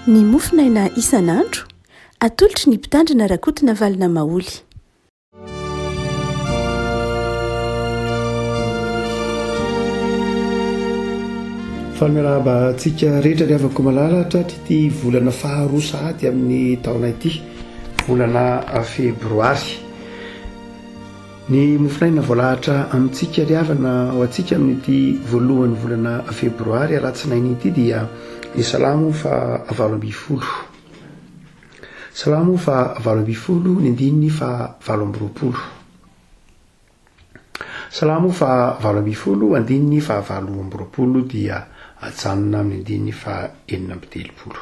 ny mofinaina isan'andro atolotry ny mpitandrina rakotina valina maoly. Fanomiarahaba antsika rehetra ry havako malalatra ty volana faharoa sahady amin'ny taona ity, volana febroary. Ny mofinaina voalahatra amintsika ry havana ho antsika amin'ity voalohan'ny volana febroary alatsinainy ity dia ny salamo fa 20. Salamo fa 20, ny andininy fa 20. Salamo fa 20, andininy fa 20 dia ajanona amin'ny andininy fa 630.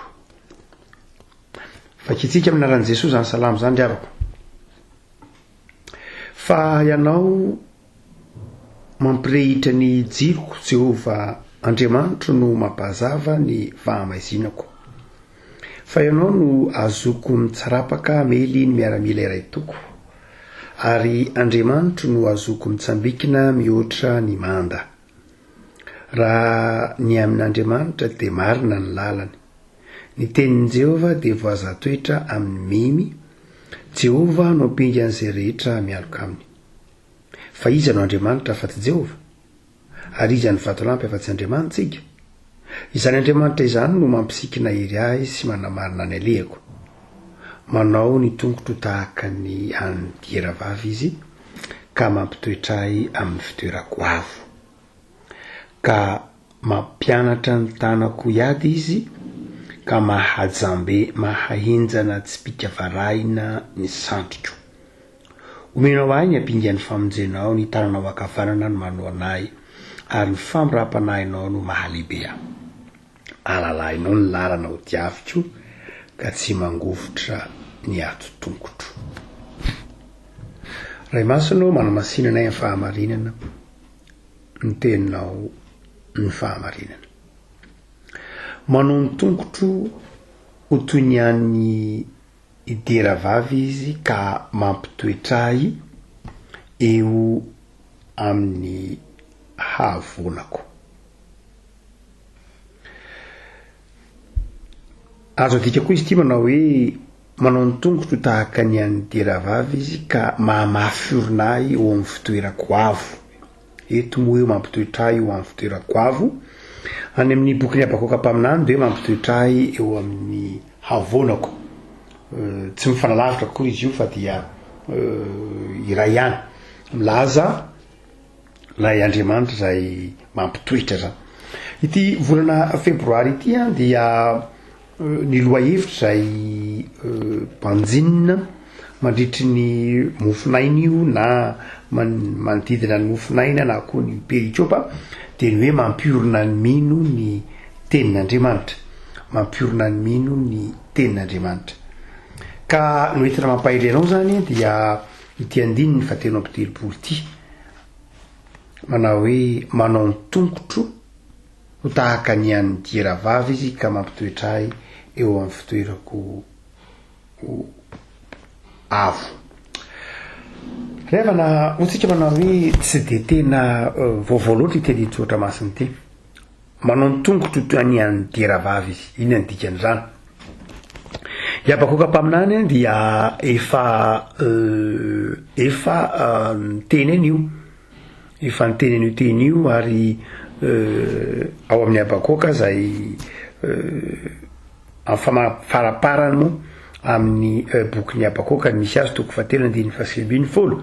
Fakitsika amin'ny anaran'i Jesosy zany salamo zany ryavako. Fa ianao mampirehitra ny jiroko, Jehovah Andriamanitro no mampahazava ny fahamaizinako. Fa ianao no azoko mitsarapaka mely ny miaramila iray toko, ary Andriamanitro no azoko mitsambikina mihoatra ny manda. Raha ny amin'Andriamanitra dia marina ny lalany, ny tenin'i Jehovah dia voaza-toetra amin'ny mimy. Jehovah no ampinga an'izay rehetra mialoka aminy. Fa iza no Andriamanitra fa tsy Jehovah? Ary iza ny vatolampy afa tsy Andriamanitsika? Izany Andriamanitra izany no mampisikina hery ahy sy manamarina ny alehako. Manao ny tongotro tahaka ny an'ny dieravavy izy, ka mampitoetra ahy amin'ny fitoerako avo. Ka mampianatra ny tanako iady izy, ka mahajambe mahahenjana tsy pikavaraina ny sandrotro. Omenao ahy ny ampingan'ny famonjenao, ny tananao ankavanana no manao anahy, ary ny famirampanahinao no mahalehibe ahy. Alalahinao ny lalana ho diaviko, ka tsy mangofotra ny ato-tongotro. Ray masonao manamasinana ny fahamarinana, ny teninao ny fahamarinana. Manao ny tongotro ho toy ny an'ny dieravavy izy, ka mampitoetra ahy eo amin'ny havonako. Azo adika koa izy ity manao hoe manao ny tongotro tahaka ny an'ny dieravavy izy, ka mamafy orina ahy eo amin'ny fitoerako avo. Eto moa eo mampitoetra ahy eo amin'ny fitoerako avo. Any amin'ny boky ny Abakoka mpaminany dia mampitoetra ahy eo amin'ny havonako. Tsy mifanalavitra koa izy io fa dia iray ihany, milaza ilay Andriamanitra izay mampitoetra zany. Ity volana febroary ity dia ny loha-hevitra izay mpanjinina mandritry ny mofinaina io, na manodidina ny mofinaina, na koa ny perikopa, dia ny hoe mampiorina ny mino ny tenin'Andriamanitra. Mampiorina ny mino ny tenin'Andriamanitra. Ka no entina mampahery anao zany dia ity andininy fa 330 ity. Manao hoe manao ny tongotro ho tahaka ny an'ny dieravavy izy, ka mampitoetra ahy eo amin'ny fitoerako avo. Revana hotsika manao hoe tsy dia tena vaovao loatra iteny tsotra masiny ity. Manao ny tongotro toy ny an'ny dieravavy izy, iny ny dikan'izany. I Abakoka mpaminany dia efa teny io. Efa niteny io teny io, ary ao amin'ny Abakoka izay faraparany moa amin'ny boky ny Abakoka misy azy toko 7:9.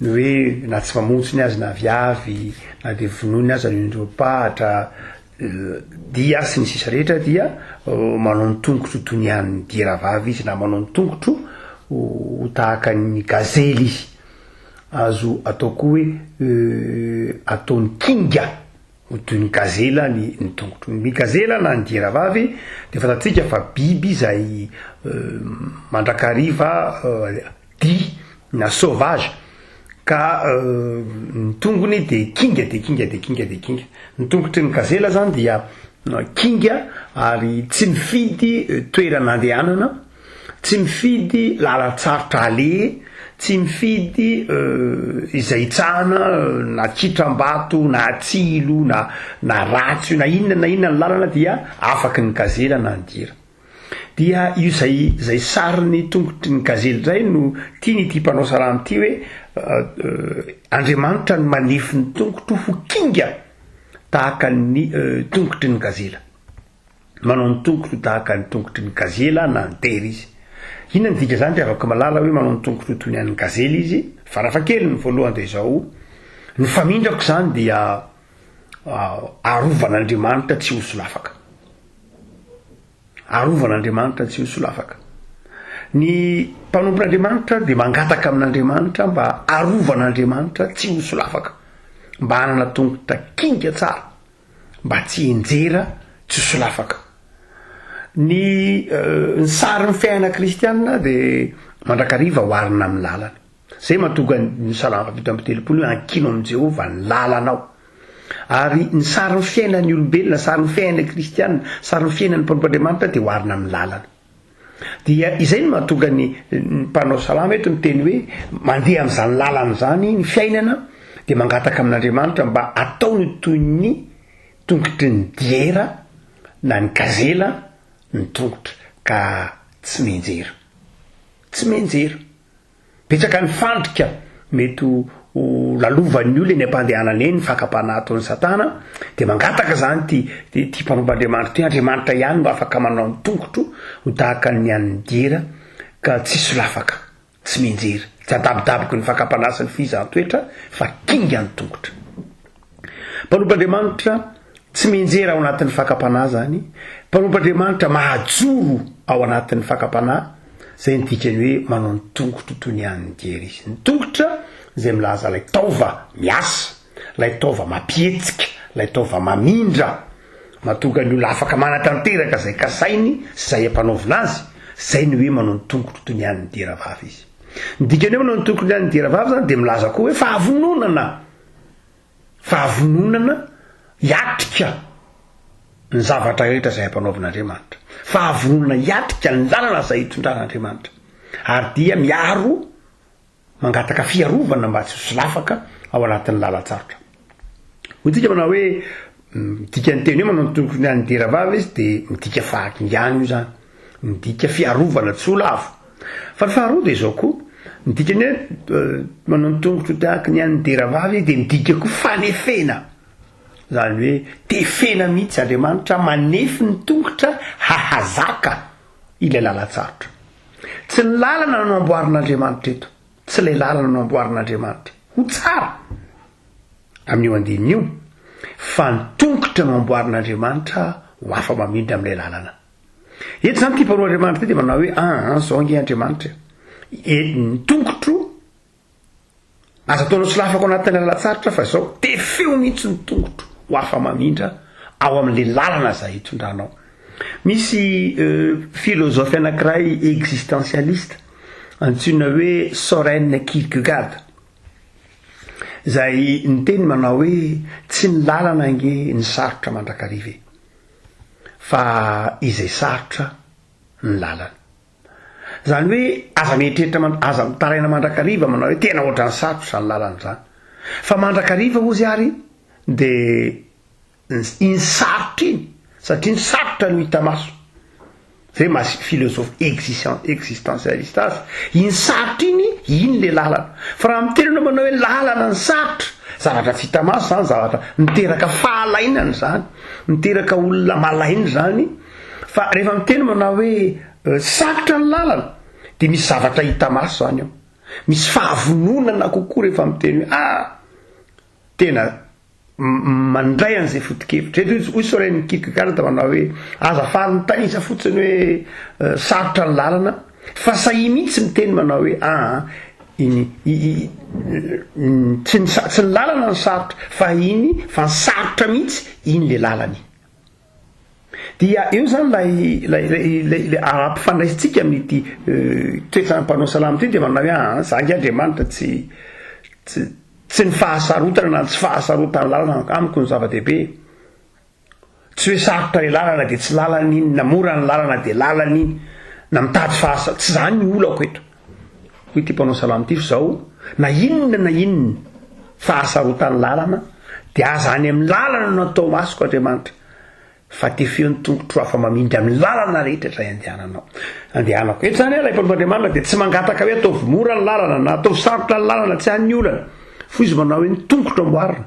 Ny hoe na tsy mamontsy azy na viavy, na dia vonoiny azy an'ireo pahatra, dia sy ny sisa rehetra dia manao ny tongotro toy ny an'ny dieravavy izy, na manao ny tongotro ho tahaka ny gazely izy. Azo atao koa hoe ataony kinga ho toy ny gazela ny tongotro. Ny gazela na ny dieravavy dia fantatsika fa biby izay mandrakariva di na sauvage, ka ny tongony dia kinga dia kinga dia kinga dia kinga. Ny tongotry ny gazela zany dia kinga, ary tsy mifidy toerana andehanana, tsy mifidy lalatsarotra aleha, tsy mifidy izay itsahana na kitram-bato na tsilo na ratsy na inona ny lalana, dia afaky ny gazela na ny dira. dia io zay sariny tongotry ny gazely zay no tiany ty mpanao salamy ty hoe Andriamanitra no manefy ny tongotro ho kinga tahaka ny tongotry ny gazela. Manao ny tongotro tahaka ny tongotry ny gazela na ny tery izy. Inona ny dika zany dia afaka malala hoe manao ny tongotro toy ny an'ny gazely izy. Farafakely ny voalohany dia izao ny famindrako zany dia arovan'Andriamanitra tsy ho solafaka. Arovan'Andriamanitra tsy ho solafaka. Ny mpanompon'Andriamanitra dia mangataka amin'Andriamanitra mba arovan'Andriamanitra tsy ho solafaka, mba hanana tongotra kinga tsara, mba tsy enjera tsy ho solafaka. Ny sarin'ny fiainana kristianina dia mandrakariva hoarina amin'ny lalana. Zay mahatonga ny salama vita amin'ny telopolo hoe ankino amin'i Jehovah ny lalanao. Ary ny sarin'ny fiainan'ny olombelona, sarin'ny fiainana kristianina, sarin'ny fiainan'ny mpanompon'Andriamanitra dia hoarina amin'ny lalana. Dia izay no mahatonga ny mpanao salama eto miteny hoe mandeha amin'izany lalana zany ny fiainana dia mangataka amin'Andriamanitra mba ataony toy ny tongotry ny diera na ny gazela ny tongotra ka tsy menjera. Tsy menjera. Betsaka ny fandrika mety ho lalovan'ny olona eny ampandehanana eny ny fakapanahy ataon'ny Satana dia mangataka zany ty mpanompon'Andriamanitra ty Andriamanitra ihany mba afaka manao ny tongotro ho tahaka ny an'ny diera ka tsy solafaka, tsy menjera, tsy adabidabiky ny fakapanahy sy ny fihizan-toetra fa kinga ny tongotra. Mpanompon'Andriamanitra tsy menjera ao anatin'ny fakapanahy zany, mpanompon'Andriamanitra mahajoro ao anatin'ny fakapanahy. Zay ny dikany hoe manao ny tongotro toy ny an'ny diera izy. Ny tongotra zay milaza lay taova miasa, lay taova mapietsika, lay taova mamindra, mahatonga ny olona afaka manatanteraka zay kasainy sy zay ampanaovina azy. Zay ny hoe manao ny tongotro toy ny an'ny diera vavy izy. Ny dikany hoe manao ny tongotro toy ny an'ny diera vavy zany dia milaza koa hoe fahavononana hiatrika ny zavatra rehetra zay ampanaovin'Andriamanitra. Fahavononana hiatrika ny lalana zay hitondran'Andriamanitra. Ary dia miaro mangataka fiarovana mba tsy ho solafaka ao anatin'ny lalan-tsarotra. Hodika manao hoe midika ny teny hoe manao ny tongotro ny an'ny diera vavy izy dia midika fahakingana io zany, midika fiarovana tsy ho lavo. Fa ny faharoa dia izao koa midika ny hoe manao ny tongotro tahaka ny an'ny diera vavy dia midika koa fanefena. Zany hoe tefena mihitsy Andriamanitra manefy ny tongotra hahazaka ilay lalan-tsarotra. Tsy ny lalana no amboarin'Andriamanitra eto, tsy ilay lalana no amboarin'Andriamanitra ho tsara amin'io andininy io, fa ny tongotra no amboarin'Andriamanitra ho afa mamindra amin'ilay lalana. Eto zany ty mparoan'Andriamanitra dia manao hoe zao ange Andriamanitra, ny tongotro aza ataonao solafako anatin'ny lalan-tsarotra fa izao tefeo mihitsy ny tongotro ho afa mamindra ao amin'ilay lalana zay hitondranao. Misy filozofy anankiray existentialiste antsoina hoe Soren Kierkegaard, zay ny teny manao hoe tsy ny lalana ange ny sarotra mandrakariva fa izay sarotra ny lalana. Zany hoe aza mieritreritra aza mitaraina mandrakariva manao hoe tena ohatran'ny sarotra ny lalana zany, fa mandrakariva ozy ary dia iny sarotra iny, satria ny sarotra no hita maso. Zay masy filozofy existentialiste azy, iny sarotra iny le lalana. Fa raha mitenona manao hoe lalana ny sarotra, zavatra tsy hita maso zany, zavatra miteraka fahalainana zany, miteraka olona malaina zany. Fa rehefa miteny manao hoe sarotra ny lalana dia misy zavatra hita maso zany ao, misy fahavononana kokoa rehefa miteny hoe tena mandray an'izay foto-kevitra. Eto hoy Soren Kierkegaard manao hoe azafady mitanisa fotsiny hoe sarotra ny lalana, fa sahy mihitsy miteny manao hoe tsy ny lalana ny sarotra fa iny fa ny sarotra mihitsy iny le lalany. Dia eo zany lay ara-mpifandraisitsika amin'ity toetra mpanao salama ity dia manao hoe zangy Andriamanitra tsy ny fahasarotana na tsy fahasarotana lalana amiko ny zava-dehibe. Tsy hoe sarotra le lalana dia tsy lalana iny, na mora ny lalana dia lalana iny, na mitady tsy zany ny olako eto. Hoy ty mpanao salama ity zao, na inona fahasarotana lalana dia aza any amin'ny lalana no natao masoko Andriamanitra, fa tefeon'ny tongotro hafa mamindry amin'ny lalana rehetra zay andehanako eto zany ilay mpanoandriamanina dia tsy mangataka hoe ataovy mora ny lalana na ataovy sarotra ny lalana tsy han'ny olana fo izy manao hoe ny tongotro amboarina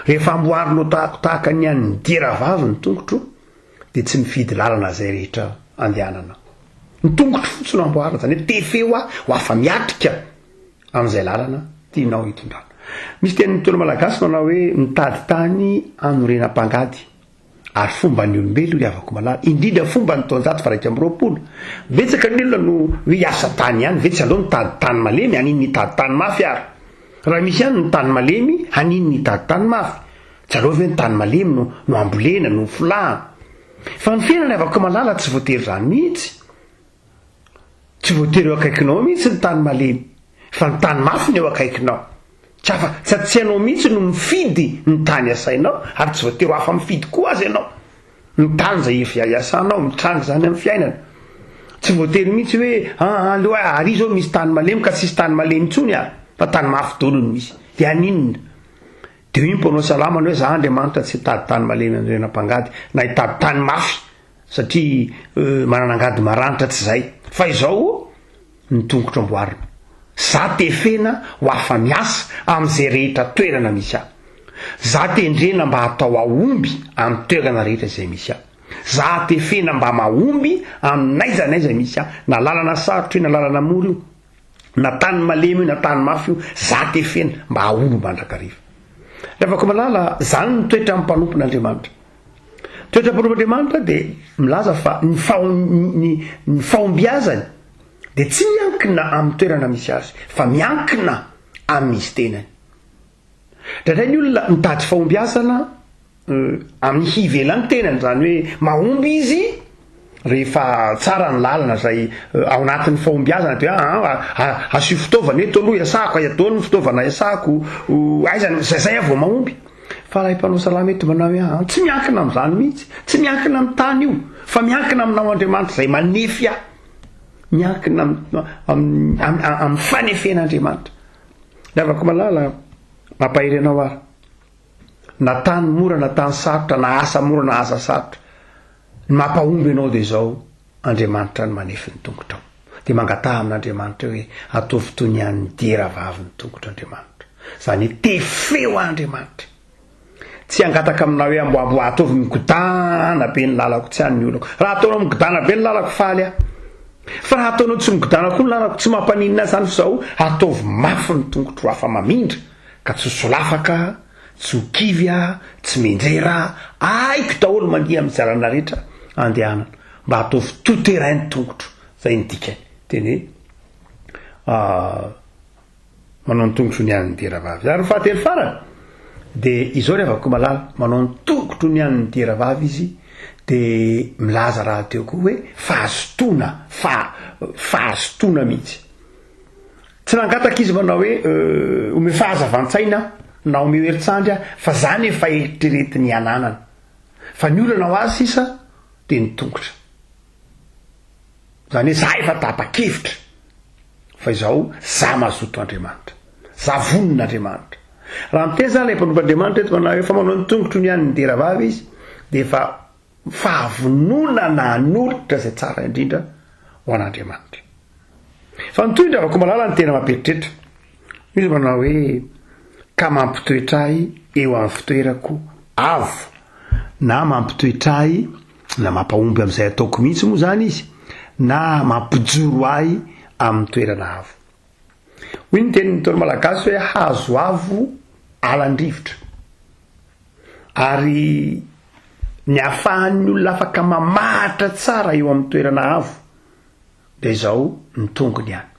rehefa amboarinao tahaka ny an'ny dieravavy ny tongotro dia tsy mifidy lalana zay rehetra andehanana ny tongotro fotsiny amboarina zany hoe tefeo ho afa miatrika amin'izay lalana tianao hitondrana misy tenin'ny tolo malagasy manao hoe mitady tany anorenam-pangady ary fomba ny olombelo iavako malala indrindra fomba ny taonjato fa raiky am'roapolo betsaka ny olona no hoe hiasa tany ihany vetsy aloha nitady tany malemy aniny nitady tany mafy ary raha misy ihany ny tany malemy aniny nitady tany mafy tsy aloha hoe ny tany malemy no ambolena no folaha fa ny fiainana iavako malala tsy voatery zany mihitsy tsy voatery eo akaikinao mihitsy ny tany malemy fa ny tany mafy ny eo akaikinao tsy anao mihitsy no mifidy ny tany asainao ary tsy voatery hafa mifidy koa azy ianao ny tany zay efa iasanao mitrangy zany amin'ny fiainana tsy voatery mihitsy hoe aleo ary zao misy tany malemy ka tsisy tany malemy intsony fa tany mafy dolo no misy dia aninona dia io mponao salamana hoe za Andriamanitra tsy hitady tany malemy anorenam-pangady na hitady tany mafy satria mananangady maranitra tsy zay fa izao ny tongotro amboarina za tefena ho afa miasa amin'izay rehetra toerana misy ahy za tendrena mba hatao aomby amin'ny toerana rehetra izay misy ahy za tefena mba mahomby amin'naizanaiza misy ahy na lalana sarotra io na lalana mora io na tany malemy io na tany mafy io za tefena mba haomby mandrakariva rehefa ko malala zany ny toetra amin'ny mpanompon'Andriamanitra toetra mpanompon'Andriamanitra dia milaza fa ny fahombiazany dia tsy miankina amin'ny toerana misy azy fa miankina amin'ny misy tenany dratray ny olona mitady fahombiazana amin'ny hivelany tenany zany hoe mahomby izy rehefa tsara ny lalana zay ao anatin'ny fahombiazana dia asio fitaovana eto aloha iasako adony ny fitaovana iasako aizany zay vao mahomby fa raha mpanao salama eto manao hoe tsy miankina amin'izany mihitsy tsy miankina amin'ny tany io fa miankina aminao Andriamanitra zay manefy ahy miankina amin'ny fanefen'Andriamanitra lavako malala mampahery anao ary na tany mora na tany sarotra na asa mora na asa sarotra ny mampahomby anao dia zao Andriamanitra ny manefy ny tongotrao dia mangataha amin'Andriamanitra hoe ataovy toy ny an'ny dieravavy ny tongotr'Andriamanitra zany tefeo Andriamanitra tsy angataka aminao hoe amboambo ataovy migodana be ny lalako tsy han'ny olako raha ataonao migodana be ny lalako faly aho fa raha ataonao tsy migodana koa ny lalako tsy mampaninina zany fa zao ataovy mafy ny tongotro hafa mamindra ka tsy solafaka tsy hokivy tsy menjera aiko daholo mandiha amin'ny jalana rehetra andehanana mba ataovy touterain tongotro zay ny dikany teny hoe manao ny tongotro ny an'ny dieravavy ary fahatelo farany dia izao rehefa malala manao ny tongotro ny an'ny dieravavy izy dia milaza raha teo koa hoe fahazotoana mihitsy tsy nangataka izy manao hoe ome fahazavan-tsaina na ome herintsandry fa zany efa eritreretiny ananana fa ny olana ho azy sisa dia ny tongotra zany hoe za efa tapa-kevitra fa izao za mazoto Andriamanitra za vonin'Andriamanitra raha miteny zany ilay mpanompo'Andriamanitra eto manao hoe fa manao ny tongotro ny an'ny dieravavy izy dia efa fahavononana n'olitra zay tsara indrindra ho an'Andriamanitra fa nitoindra avako malala ny tena mamperitreritra izy manao hoe ka mampitoetrahy eo amin'ny fitoerako avo na mampitoetrahy na mampahomby amin'izay ataoko mihitsy moa zany izy na mampijoro ahy amin'ny toerana avo hoy ny tenin'ny tolo malagasy hoe hazo avo alan-drivotra ary ny ahafahan'ny olona afaka mamahatra tsara eo amin'ny toerana avo dia izao ny tongony ihany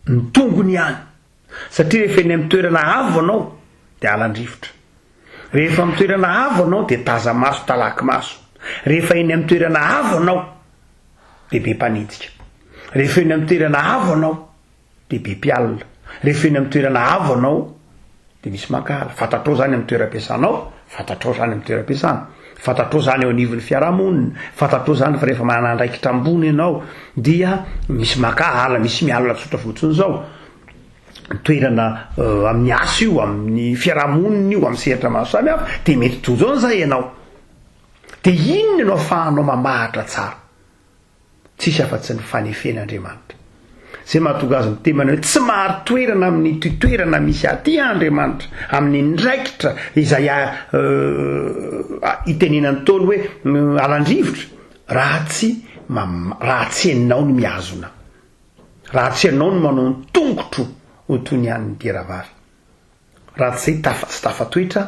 ny tongony ihany satria rehefa eny amin'ny toerana avo anao dia alan-drivotra rehefa amin'ny toerana avo anao dia taza maso talaky maso rehefa eny amin'ny toerana avo anao dia be mpanidika rehefa eny amin'ny toerana avo anao dia be mpialina rehefa eny amin'ny toerana avo anao dia misy mankahala fantatrao zany amin'ny toeram-piasanao fantatrao zany amin'ny toeram-piasana fantatrao zany eo anivon'ny fiarahamonina fantatrao zany fa rehefa manandraikitra ambony ianao dia misy mankahala misy mialina tsotra fotsiny zao toerana amin'ny aso io amin'ny fiarahamonina io amin'ny sehatra maro samy hafa de mety toy zao zay ianao de inona ianao afahanao mamahatra tsara tsisy afa-tsy ny fanefen'Andriamanitra zay mahatonga azy mitemana hoe tsy mahary toerana amin'ny toerana misy aty Andriamanitra amin'ny ndraikitra izay itenenany tony hoe alandrivotra raha tsy enao ny miazona raha tsy enao ny manao ny tongotro ho toy ny an'ny diravavy raha tsy zay tsy tafatoetra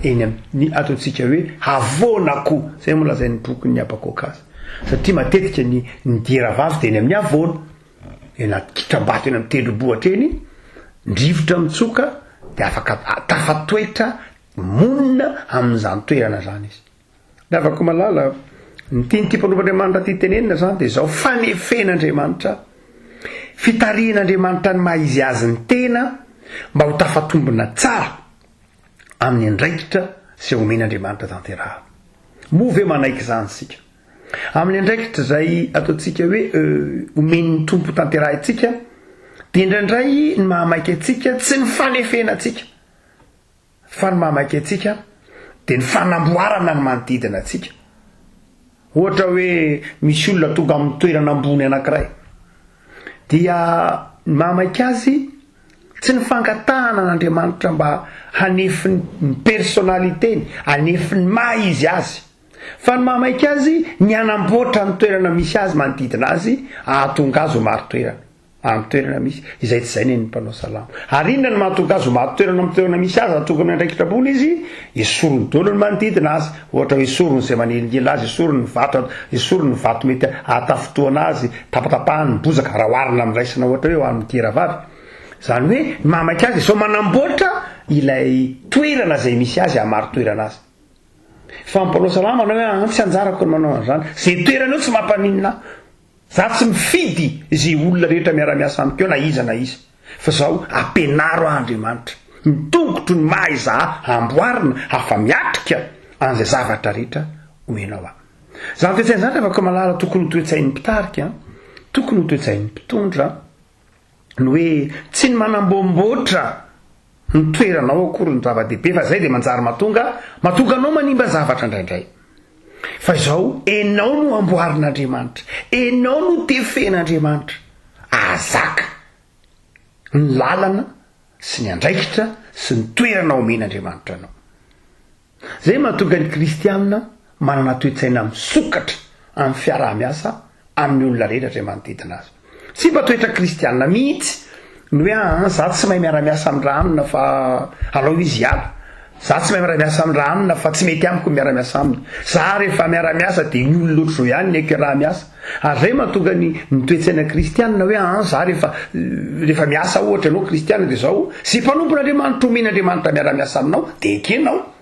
eny amin'ny ataontsika hoe avonako zay moa lazay ny bokyny Abakoka azy satria matetika ny diravavy de eny amin'ny avona eny kitrambato eny amin'ny tendrombohitra eny ndrivotra mitsoka de afaka tafatoetra monina amin'izany toerana zany izy de afaka malala ny tianyty mpanompoandriamanitra ty tenenina zany de zao fanefen'Andriamanitra fitarihan'Andriamanitra ny maha izy azy ny tena mba ho tafatombona tsara amin'ny andraikitra zay omen'Andriamanitra tanteraha move manaiky zany sika amin'ny andraikitra zay ataontsika hoe omen'ny tompo tanterahantsika de indraindray ny mahamaiky atsika tsy ny fanefenatsika fa ny mahamaiky atsika de ny fanamboarana ny manodidina atsika ohatra hoe misy olona tonga amin'ny toerana ambony anankiray dia ny mahamaiky azy tsy ny fangatahana n'Andriamanitra mba hanefy ny personnaliteny hanefy ny maha izy azy fa ny mahamaiky azy ny anamboatra ny toerana misy azy manodidina azy ahatonga azy ho maro toerana amin'ny toerana misy izay tsy zay ny mpanao salamo ary inona ny mahatonga azy ho maro toerana amin'ny toerana misy azy ahatonga amin'ny andraikitrabony izy esorony daholo ny manodidina azy ohatra hoe esorony zay manelingely azy esorony ny vato mety ahatafotoana azy tapatapahany ny bozaka raha oharina amin'ny raisina ohatra hoe ho amin'ny diravavy zany hoe ny mahamaiky azy zao manamboatra ilay toerana zay misy azy hamaro toerana azy fa mpanao salama anao hoe tsy anjarako ny manao an'izany zay toerana eo tsy mampaninina za tsy mifidy zay olona rehetra miara-miasa amiko eo na iza fa zao ampenaro Andriamanitra ny tongotro ny maha iza amboarina hafa miatrika an'izay zavatra rehetra omenao ahy zany toe-tsainy zany afaka malala tokony ho toe-tsain'ny mpitarika tokony ho toe-tsain'ny mpitondra ny hoe tsy ny manambomboatra ny toeranao akory ny zava-dehibe fa zay de manjary mahatonga anao manimba zavatra indraindray fa izao enao no amboarin'Andriamanitra enao no tefen'Andriamanitra azaka ny lalana sy ny andraikitra sy ny toerana omen'Andriamanitra anao zay mahatonga ny kristianina manana toe-tsaina misokatra amin'ny fiaraha-miasa amin'ny olona rehetra zay manodidina azy tsy mba toetra kristianina mihitsy ny hoe za tsy mahay miara-miasa amin'ny raha amina fa alao izy hiala za tsy mahay miara-miasa amin'ny raha amina fa tsy mety amiko miara-miasa aminy za rehefa miara-miasa de ny olona ohatry zao ihany ny aiko raha-miasa ary zay mahatonga ny toe-tsaina kristianina hoe za rehefa miasa ohatra ianao kristianina de zao zay mpanompon'Andriamanitra omen'Andriamanitra miara-miasa aminao de ekenao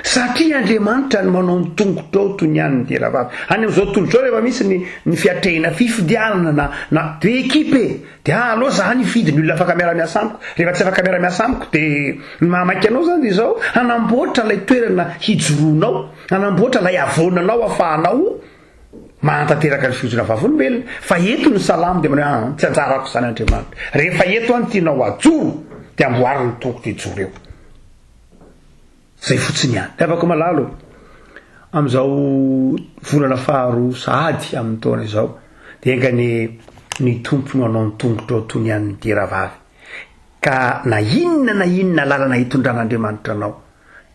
satria Andriamanitra ny manao ny tongotra ao toy ny an'ny diravavy any amin'izao tontolo zao rehefa misy ny fiatrehina fifidianana na de ekipe de alao za nifidy ny olona afaka miara-miasa amiko rehefa tsy afaka miara-miasa amiko de ny mahamaiky anao zany de zao hanamboatra lay toerana hijoroanao hanamboatra lay avonanao afahanao mahantanteraka ny fiozona vavolombelona fa eto ny salamo de manao tsy anjarako zany Andriamanitra rehefa eto any tianao ajoro de amboariny tongotra ijoro eo zay fotsiny any de afaka malalo am'izao volana faharoa sahady amin'ny taona izao de engany ny tompo no anao ny tongotra toy ny an'ny diravavy ka na inona lalana hitondran'Andriamanitra anao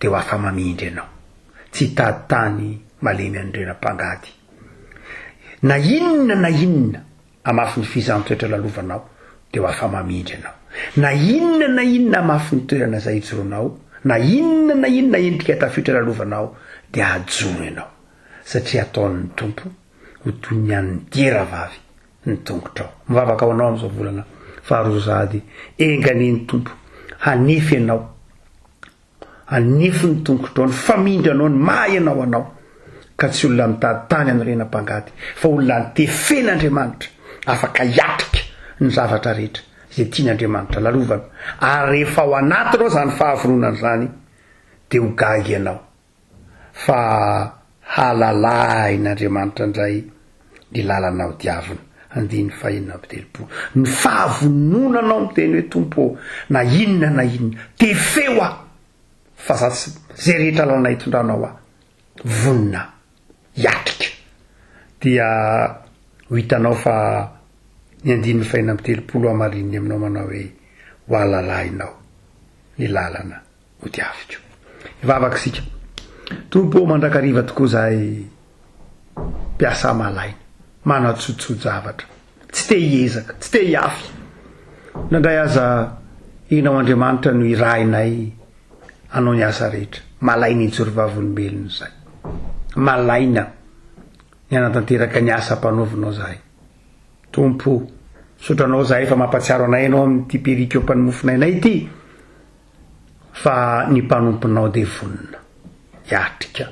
de ho afa mamindry ianao tsy hitady tany malemy andrenam-pangady na inona amafy ny fizantoetra lalovanao de ho afa mamindry ianao na inona amafy ny toerana zay hijoronao na inona endrika tafitra lalovanao de ajoro ianao satria ataon'ny tompo ho toy ny an'ny diravavy ny tongotra ao mivavaka ao anao amin'izao volana faharoa sahady engany ny tompo hanefy ianao hanefy ny tongotra ao ny famindry anao ny maha ianao anao ka tsy olona mitady tany amin'ny renam-pangady fa olona nitefen'Andriamanitra afaka hiatrika ny zavatra rehetra zay tian'Andriamanitra lalovana ary rehefa ao anatinao zany fahavononana zany de ho gagy ianao fa halalain'Andriamanitra indray ny lalanao diavina andiny fahinana amby telopolo ny fahavononanao miteny hoe tompo na inona te feo a fa zay rehetra lana hitondranao a vonina iatrika dia ho hitanao fa ny andiny fahinana amby telopolo amarininy aminao manao hoe ho alalainao ny lalana ho diaviko ivavaka sika tompo mandrakariva tokoa zahay mpiasa malaina manatsotsoto zavatra tsy te hiezaka tsy te hiafy nandray aza inao Andriamanitra no irainay anao ny asa rehetra malaina itsoro vavolombelona zay malaina ny anatanteraka ny asa mpanaovinao zahay tompo sotranao zahay fa mampatsiaro anay anao amin'ity perika eo mpanomofona anay ity fa ny mpanomponao de vonina iatrika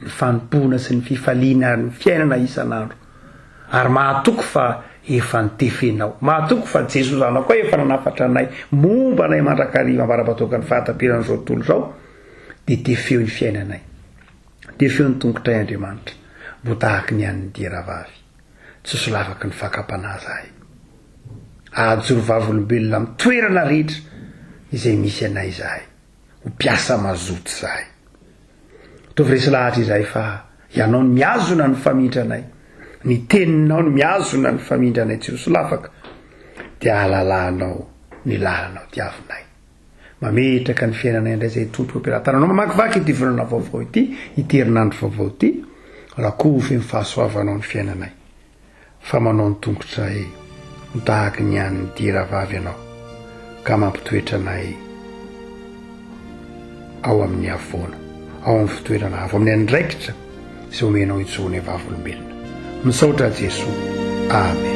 ny fanompona sy ny fifaliana ny fiainana isan'andro ary mahatoko fa efa nitefenao mahatoko fa Jesosy anao koa efa nanafatra anay momba anay mandrakariva ambarapatoka ny fahatapirana zao tontolo zao de tefeo ny fiainanay tefeo ny tongotray Andriamanitra mbo tahaka ny an'ny diravavy tsy solavaky ny fakapana zahay ajoro vavolombelona amin'ny toerana rehetra izay misy anay zahay ho mpiasa mazoto zahay tovresy lahatra izay fa ianao ny miazona ny famindranay ny teninao ny miazona ny famindranay tsy ho solafaka dia alalanao ny lalanao diavinay mametraka ny fiainanay indray zay tompo operatara-nao mamakivaky ity volana vaovao ity iterinandro vaovao ity rakofy ny fahasoavanao ny fiainanay fa manao ny tongotra e mitahaky ny an'ny diravavy ianao ka mampitoetra anay ao amin'ny avoana ao amin'ny fitoerana avo amin'ny andraikitra izay omenao itsony vavolombelona misaotra Jesosy amen